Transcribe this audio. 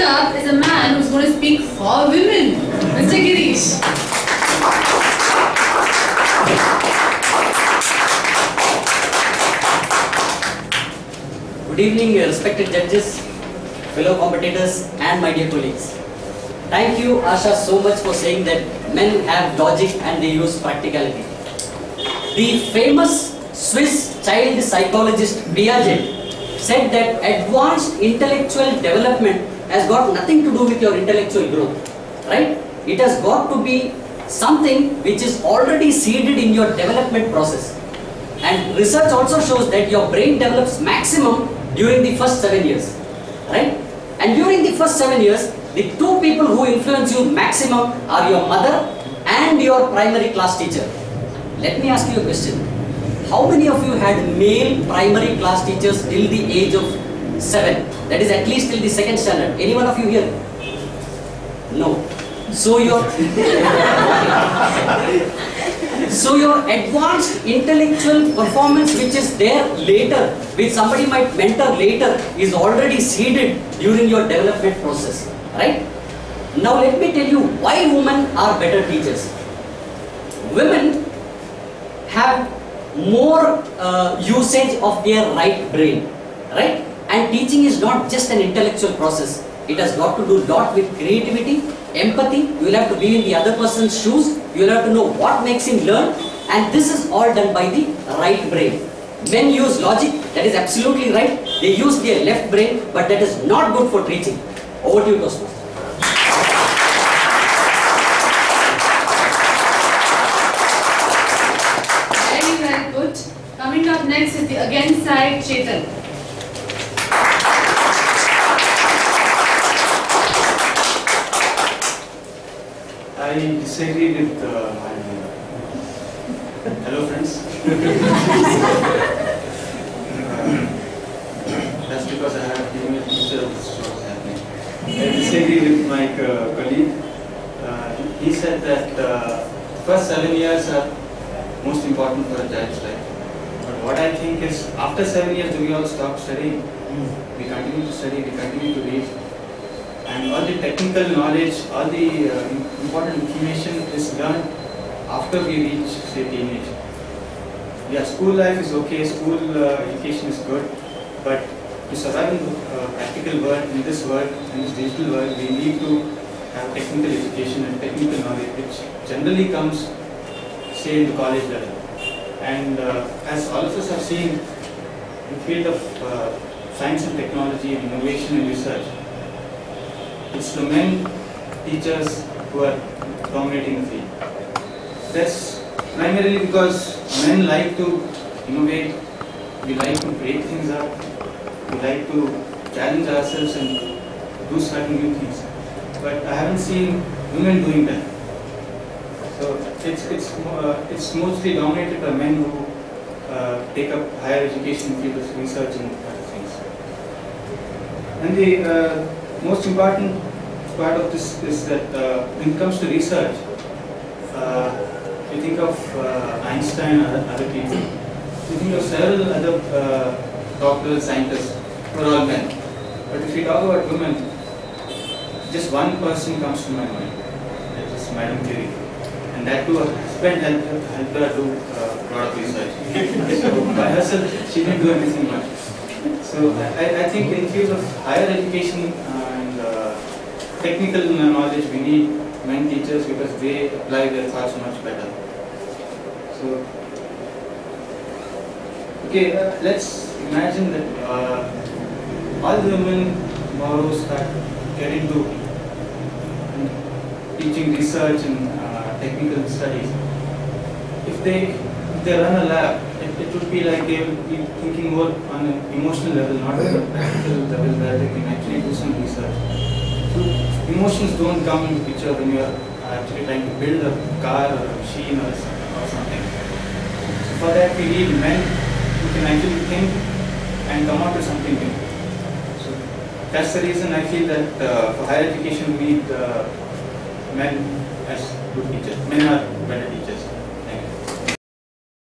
Second up is a man who's going to speak for women, Mr. Girish. Good evening, respected judges, fellow competitors, and my dear colleagues. Thank you, Asha, so much for saying that men have logic and they use practicality. The famous Swiss child psychologist Piaget said that advanced intellectual development has got nothing to do with your intellectual growth, right? It has got to be something which is already seeded in your development process. And research also shows that your brain develops maximum during the first 7 years, right? And during the first 7 years, the two people who influence you maximum are your mother and your primary class teacher. Let me ask you a question. How many of you had male primary class teachers till the age of 7? That is at least till the 2nd standard. Any one of you here? No. So your advanced intellectual performance which is there later, which somebody might mentor later, is already seeded during your development process, right? Now let me tell you why women are better teachers. Women have more usage of their right brain, right? And teaching is not just an intellectual process. It has got to do a lot with creativity, empathy. You will have to be in the other person's shoes. You will have to know what makes him learn. And this is all done by the right brain. Men use logic, that is absolutely right. They use their left brain, but that is not good for teaching. Over to you, Toastmaster. Very well put. Coming up next is the against side, Chetan. I disagree with my hello friends. That's because I have female teacher of what's happening. I disagree with my colleague. He said that first 7 years are most important for a child's life. But what I think is, after 7 years, do we all stop studying? We continue to study, we continue to read. And all the technical knowledge, all the important information is learned after we reach, say, teenage. Yeah, school life is okay, school education is good, but to survive in the practical world, in this digital world, we need to have technical education and technical knowledge, which generally comes, say, in the college level. And as all of us have seen, in the field of science and technology and innovation and research, it's the men teachers who are dominating the field. That's primarily because men like to innovate, we like to break things up, we like to challenge ourselves and do certain new things. But I haven't seen women doing that. So it's mostly dominated by men who take up higher education field of research and other things. And the most important part of this is that when it comes to research, you think of Einstein and other people. You think of several other doctors, scientists, who are all men. But if we talk about women, just one person comes to my mind. That is Madam Curie. And that too, her husband helped her do a lot of research. So by herself, she didn't do anything much. So I think in fields of higher education and technical knowledge, we need men teachers because they apply their thoughts much better. So, okay, let's imagine that all the women tomorrow start getting to teaching research and technical studies. If they run a lab, it would be like they will be thinking more on an emotional level, not on a practical level where they can actually do some research. So emotions don't come into picture when you are actually trying to build a car or a machine or something. So for that we need men who can actually think and come out with something new. So that's the reason I feel that for higher education we need men as good teachers. Men are better teachers.